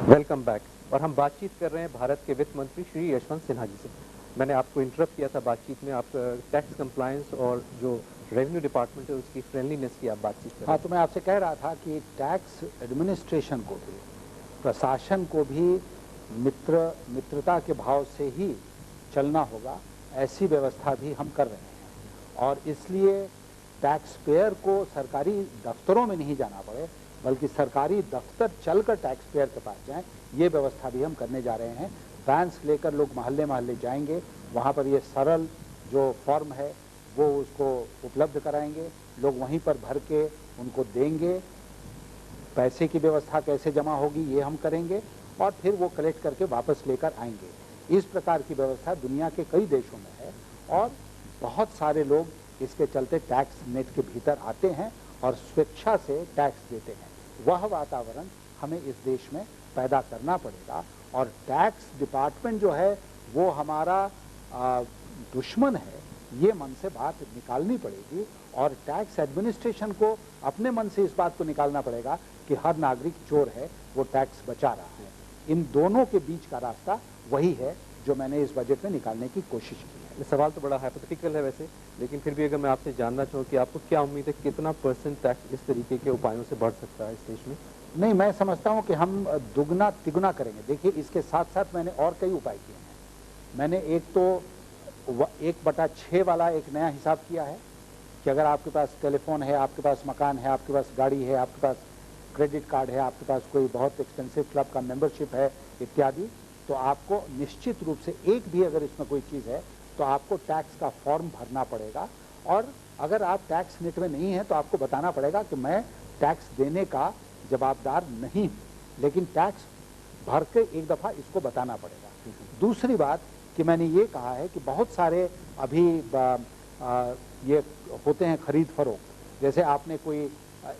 Welcome back. और हम बातचीत कर रहे हैं भारत के वित्त मंत्री श्री यशवंत सिन्हा जी से। मैंने आपको इंटरप्ट किया था बातचीत में, आप टैक्स कंप्लायंस और जो रेवेन्यू डिपार्टमेंट है उसकी फ्रेंडलीनेस की आप बातचीत कर रहे हाँ, तो मैं आपसे कह रहा था कि टैक्स एडमिनिस्ट्रेशन को भी, प्रशासन को भी मित्रता के भाव से ही चलना होगा, ऐसी व्यवस्था भी हम कर रहे हैं। और इसलिए टैक्स पेयर को सरकारी दफ्तरों में नहीं जाना पड़े, बल्कि सरकारी दफ्तर चलकर टैक्स पेयर के पास जाएं, ये व्यवस्था भी हम करने जा रहे हैं। वैन्स लेकर लोग मोहल्ले मोहल्ले जाएंगे, वहाँ पर ये सरल जो फॉर्म है वो उसको उपलब्ध कराएंगे, लोग वहीं पर भर के उनको देंगे। पैसे की व्यवस्था कैसे जमा होगी ये हम करेंगे, और फिर वो कलेक्ट करके वापस लेकर आएंगे। इस प्रकार की व्यवस्था दुनिया के कई देशों में है, और बहुत सारे लोग इसके चलते टैक्स नेट के भीतर आते हैं और स्वेच्छा से टैक्स देते हैं। वह वातावरण हमें इस देश में पैदा करना पड़ेगा, और टैक्स डिपार्टमेंट जो है वो हमारा दुश्मन है, ये मन से बात निकालनी पड़ेगी। और टैक्स एडमिनिस्ट्रेशन को अपने मन से इस बात को निकालना पड़ेगा कि हर नागरिक चोर है, वो टैक्स बचा रहा है। इन दोनों के बीच का रास्ता वही है जो मैंने इस बजट में निकालने की कोशिश की है। हैं। सवाल तो बड़ा हाइपोथेटिकल है वैसे, लेकिन फिर भी अगर मैं आपसे जानना चाहूँ कि आपको क्या उम्मीद है, कितना % टैक्स इस तरीके के उपायों से बढ़ सकता है इस देश में? नहीं, मैं समझता हूँ कि हम दुगना तिगुना करेंगे। देखिए, इसके साथ साथ मैंने और कई उपाय किए हैं। मैंने एक तो 1/6 वाला एक नया हिसाब किया है कि अगर आपके पास टेलीफोन है, आपके पास मकान है, आपके पास गाड़ी है, आपके पास क्रेडिट कार्ड है, आपके पास कोई बहुत एक्सपेंसिव क्लब का मेंबरशिप है इत्यादि, तो आपको निश्चित रूप से एक भी अगर इसमें कोई चीज़ है तो आपको टैक्स का फॉर्म भरना पड़ेगा। और अगर आप टैक्स नेट में नहीं हैं तो आपको बताना पड़ेगा कि मैं टैक्स देने का जवाबदार नहीं हूँ, लेकिन टैक्स भर के एक दफ़ा इसको बताना पड़ेगा। दूसरी बात कि मैंने ये कहा है कि बहुत सारे अभी ये होते हैं खरीद फरोख्त। जैसे आपने कोई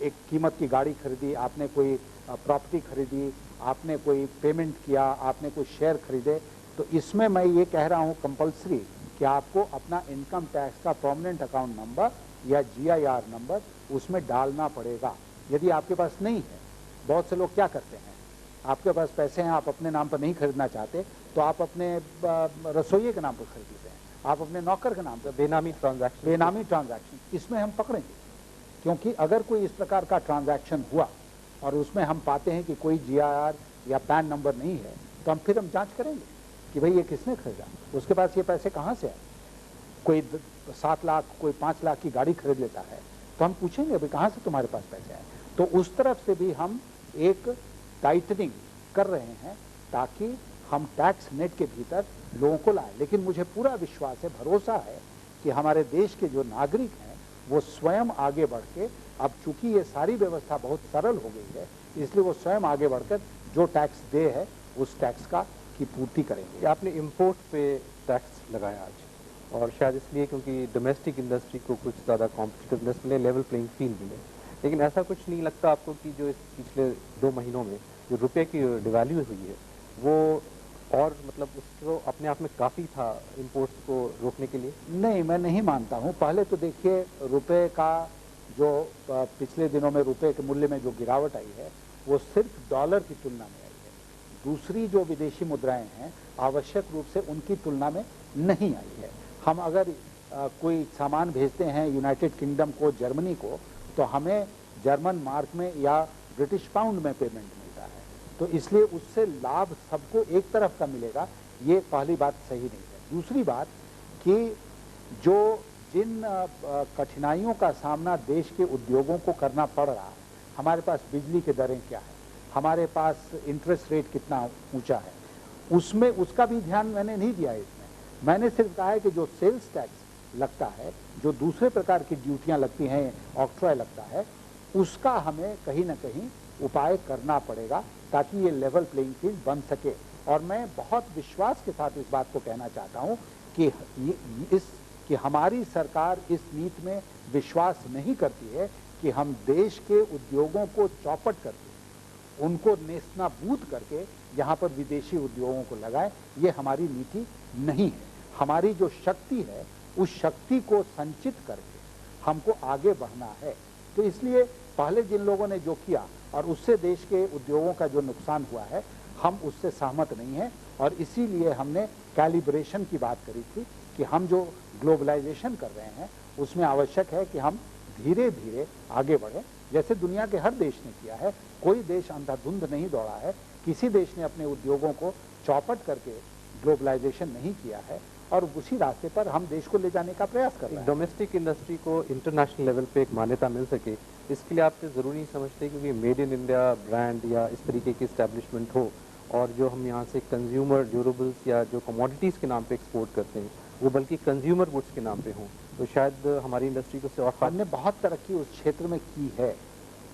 एक कीमत की गाड़ी खरीदी, आपने कोई प्रॉपर्टी खरीदी, आपने कोई पेमेंट किया, आपने कोई शेयर खरीदे, तो इसमें मैं ये कह रहा हूँ कंपल्सरी कि आपको अपना इनकम टैक्स का परमानेंट अकाउंट नंबर या GIR नंबर उसमें डालना पड़ेगा। यदि आपके पास नहीं है, बहुत से लोग क्या करते हैं, आपके पास पैसे हैं, आप अपने नाम पर नहीं खरीदना चाहते तो आप अपने रसोइये के नाम पर खरीद लेते हैं, आप अपने नौकर के नाम पर। बेनामी ट्रांजैक्शन इसमें हम पकड़ेंगे, क्योंकि अगर कोई इस प्रकार का ट्रांजैक्शन हुआ और उसमें हम पाते हैं कि कोई GIR या पैन नंबर नहीं है, तो फिर हम जांच करेंगे कि भाई ये किसने खरीदा, उसके पास ये पैसे कहाँ से आए। कोई 7 लाख, कोई 5 लाख की गाड़ी खरीद लेता है, तो हम पूछेंगे भाई कहाँ से तुम्हारे पास पैसे आए। तो उस तरफ से भी हम एक टाइटनिंग कर रहे हैं ताकि हम टैक्स नेट के भीतर लोगों को लाएं। लेकिन मुझे पूरा विश्वास है, भरोसा है कि हमारे देश के जो नागरिक हैं वो स्वयं आगे बढ़ के, अब चूंकि ये सारी व्यवस्था बहुत सरल हो गई है, इसलिए वो स्वयं आगे बढ़कर जो टैक्स दे है उस टैक्स का की पूर्ति करेंगे। आपने इम्पोर्ट पे टैक्स लगाया आज, और शायद इसलिए क्योंकि डोमेस्टिक इंडस्ट्री को कुछ ज़्यादा कॉम्पिटिटिवनेस मिले, लेवल प्लेइंग फील्ड मिले। लेकिन ऐसा कुछ नहीं लगता आपको कि जो इस पिछले 2 महीनों में जो रुपये की डिवैल्यू हुई है वो, और मतलब उसको अपने आप में काफ़ी था इंपोर्ट्स को रोकने के लिए? नहीं, मैं नहीं मानता हूँ। पहले तो देखिए, रुपए का जो पिछले दिनों में रुपए के मूल्य में जो गिरावट आई है वो सिर्फ डॉलर की तुलना में आई है। दूसरी जो विदेशी मुद्राएं हैं आवश्यक रूप से उनकी तुलना में नहीं आई है। हम अगर कोई सामान भेजते हैं यूनाइटेड किंगडम को, जर्मनी को, तो हमें जर्मन मार्क में या ब्रिटिश पाउंड में पेमेंट मिलता है, तो इसलिए उससे लाभ सबको एक तरफ का मिलेगा, ये पहली बात सही नहीं है। दूसरी बात कि जो जिन कठिनाइयों का सामना देश के उद्योगों को करना पड़ रहा है, हमारे पास बिजली की दरें क्या है, हमारे पास इंटरेस्ट रेट कितना ऊंचा है, उसमें उसका भी ध्यान मैंने नहीं दिया है। इसमें मैंने सिर्फ कहा है कि जो सेल्स टैक्स लगता है, जो दूसरे प्रकार की ड्यूटियां लगती हैं, ऑक्ट्रॉय लगता है, उसका हमें कहीं ना कहीं उपाय करना पड़ेगा ताकि ये लेवल प्लेइंग फील्ड बन सके। और मैं बहुत विश्वास के साथ इस बात को कहना चाहता हूँ कि हमारी सरकार इस नीति में विश्वास नहीं करती है कि हम देश के उद्योगों को चौपट करके, उनको नेस्तनाबूद करके यहाँ पर विदेशी उद्योगों को लगाएं। ये हमारी नीति नहीं है। हमारी जो शक्ति है उस शक्ति को संचित करके हमको आगे बढ़ना है। तो इसलिए पहले जिन लोगों ने जो किया और उससे देश के उद्योगों का जो नुकसान हुआ है, हम उससे सहमत नहीं हैं और इसीलिए हमने कैलिब्रेशन की बात करी थी कि हम जो ग्लोबलाइजेशन कर रहे हैं उसमें आवश्यक है कि हम धीरे धीरे आगे बढ़ें, जैसे दुनिया के हर देश ने किया है। कोई देश अंधाधुंध नहीं दौड़ा है, किसी देश ने अपने उद्योगों को चौपट करके ग्लोबलाइजेशन नहीं किया है और उसी रास्ते पर हम देश को ले जाने का प्रयास कर रहे हैं। डोमेस्टिक इंडस्ट्री को इंटरनेशनल लेवल पे एक मान्यता मिल सके, इसके लिए आप ज़रूरी नहीं समझते क्योंकि मेड इन इंडिया ब्रांड या इस तरीके की इस्टेब्लिशमेंट हो और जो हम यहाँ से कंज्यूमर ड्यूरेबल्स या जो कमोडिटीज़ के नाम पे एक्सपोर्ट करते हैं वो बल्कि कंज्यूमर गुड्स के नाम पे हों, तो शायद हमारी इंडस्ट्री को और हमने बहुत तरक्की उस क्षेत्र में की है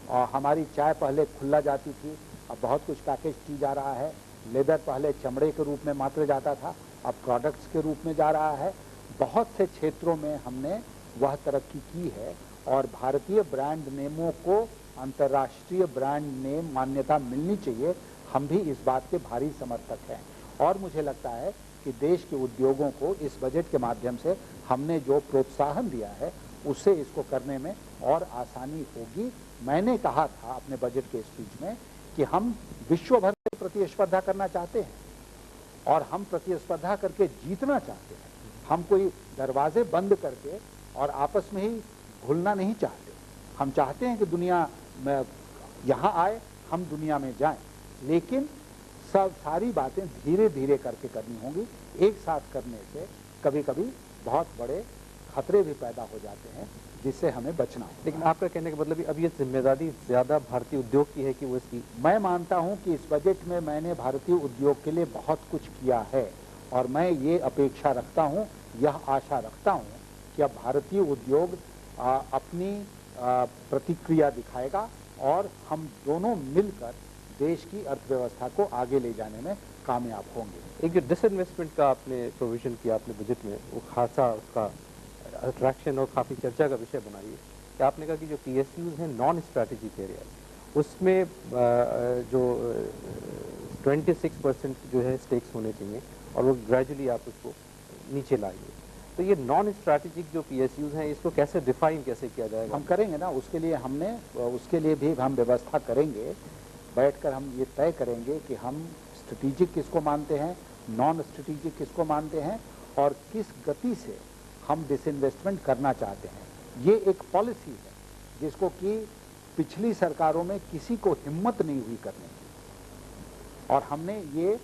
और हमारी चाय पहले खुला जाती थी, अब बहुत कुछ पैकेज की जा रहा है। लेदर पहले चमड़े के रूप में मात्र जाता था, अब प्रोडक्ट्स के रूप में जा रहा है। बहुत से क्षेत्रों में हमने वह तरक्की की है और भारतीय ब्रांड नेमों को अंतर्राष्ट्रीय ब्रांड नेम मान्यता मिलनी चाहिए। हम भी इस बात के भारी समर्थक हैं और मुझे लगता है कि देश के उद्योगों को इस बजट के माध्यम से हमने जो प्रोत्साहन दिया है उससे इसको करने में और आसानी होगी। मैंने कहा था अपने बजट के स्पीच में कि हम विश्व भर से प्रतिस्पर्धा करना चाहते हैं और हम प्रतिस्पर्धा करके जीतना चाहते हैं। हम कोई दरवाजे बंद करके और आपस में ही घुलना नहीं चाहते। हम चाहते हैं कि दुनिया में यहाँ आए, हम दुनिया में जाएं, लेकिन सब सारी बातें धीरे धीरे करके करनी होंगी। एक साथ करने से कभी कभी बहुत बड़े खतरे भी पैदा हो जाते हैं जिससे हमें बचना होगा। लेकिन आपका कहने का मतलब अब ये जिम्मेदारी ज़्यादा भारतीय उद्योग की है कि वो इसकी, मैं मानता हूं कि इस बजट में मैंने भारतीय उद्योग के लिए बहुत कुछ किया है और मैं ये अपेक्षा रखता हूं, यह आशा रखता हूं कि अब भारतीय उद्योग अपनी प्रतिक्रिया दिखाएगा और हम दोनों मिलकर देश की अर्थव्यवस्था को आगे ले जाने में कामयाब होंगे। एक जो डिसइन्वेस्टमेंट का आपने प्रोविजन किया अपने बजट में, वो खासा उसका अट्रैक्शन और काफ़ी चर्चा का विषय बना रही है कि आपने कहा कि जो PSUs हैं नॉन स्ट्रैटेजिक एरियाज, उसमें जो 26% जो है स्टेक्स होने चाहिए और वो ग्रेजुअली आप उसको नीचे लाएंगे। तो ये नॉन स्ट्रैटेजिक जो PSUs हैं इसको कैसे डिफाइन कैसे किया जाएगा? हम करेंगे ना, उसके लिए भी हम व्यवस्था करेंगे। बैठकर हम ये तय करेंगे कि हम स्ट्रेटेजिक किसको मानते हैं, नॉन स्ट्रेटेजिक किसको मानते हैं और किस गति से हम डिसइन्वेस्टमेंट करना चाहते हैं। ये एक पॉलिसी है जिसको कि पिछली सरकारों में किसी को हिम्मत नहीं हुई करने की और हमने ये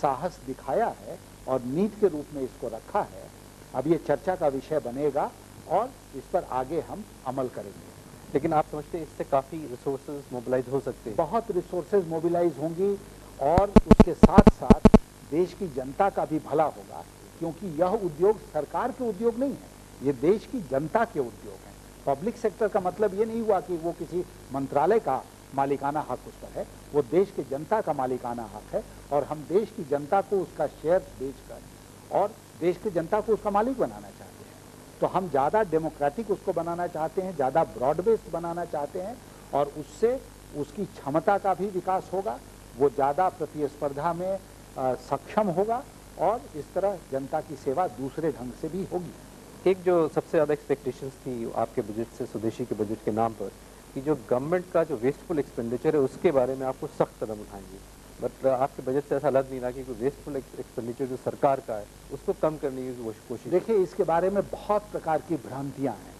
साहस दिखाया है और नीति के रूप में इसको रखा है। अब ये चर्चा का विषय बनेगा और इस पर आगे हम अमल करेंगे। लेकिन आप समझते हैं इससे काफ़ी रिसोर्सेज मोबिलाइज हो सकते हैं? बहुत रिसोर्सेज मोबिलाइज होंगी और उसके साथ साथ देश की जनता का भी भला होगा, क्योंकि यह उद्योग सरकार के उद्योग नहीं है, ये देश की जनता के उद्योग हैं। पब्लिक सेक्टर का मतलब ये नहीं हुआ कि वो किसी मंत्रालय का मालिकाना हक उस पर है, वो देश की जनता का मालिकाना हक है और हम देश की जनता को उसका शेयर बेचकर और देश की जनता को उसका मालिक बनाना चाहते हैं। तो हम ज़्यादा डेमोक्रेटिक उसको बनाना चाहते हैं, ज़्यादा ब्रॉड बेस्ड बनाना चाहते हैं और उससे उसकी क्षमता का भी विकास होगा, वो ज़्यादा प्रतिस्पर्धा में सक्षम होगा और इस तरह जनता की सेवा दूसरे ढंग से भी होगी। एक जो सबसे ज़्यादा एक्सपेक्टेशंस थी आपके बजट से, स्वदेशी के बजट के नाम पर, कि जो गवर्नमेंट का जो वेस्टफुल एक्सपेंडिचर है उसके बारे में आपको सख्त कदम उठाएंगे, बट आपके बजट से ऐसा लग नहीं रहा कि कोई वेस्टफुल एक्सपेंडिचर जो सरकार का है उसको कम करने की कोशिश। देखिए, इसके बारे में बहुत प्रकार की भ्रांतियाँ हैं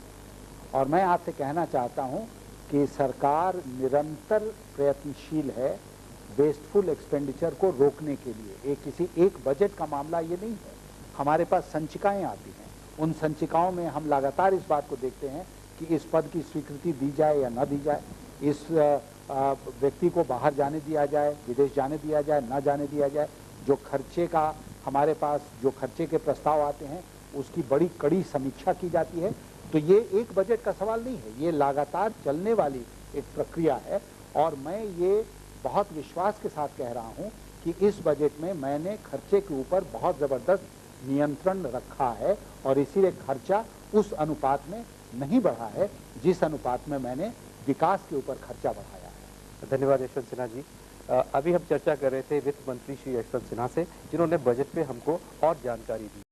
और मैं आपसे कहना चाहता हूँ कि सरकार निरंतर प्रयत्नशील है वेस्टफुल एक्सपेंडिचर को रोकने के लिए। किसी एक बजट का मामला ये नहीं है, हमारे पास संचिकाएं आती हैं, उन संचिकाओं में हम लगातार इस बात को देखते हैं कि इस पद की स्वीकृति दी जाए या न दी जाए, इस व्यक्ति को बाहर जाने दिया जाए, विदेश जाने दिया जाए, न जाने दिया जाए। जो खर्चे का हमारे पास जो खर्चे के प्रस्ताव आते हैं उसकी बड़ी कड़ी समीक्षा की जाती है। तो ये एक बजट का सवाल नहीं है, ये लगातार चलने वाली एक प्रक्रिया है और मैं ये बहुत विश्वास के साथ कह रहा हूं कि इस बजट में मैंने खर्चे के ऊपर बहुत ज़बरदस्त नियंत्रण रखा है और इसीलिए खर्चा उस अनुपात में नहीं बढ़ा है जिस अनुपात में मैंने विकास के ऊपर खर्चा बढ़ाया है। धन्यवाद यशवंत सिन्हा जी। अभी हम चर्चा कर रहे थे वित्त मंत्री श्री यशवंत सिन्हा से, जिन्होंने बजट पे हमको और जानकारी दी।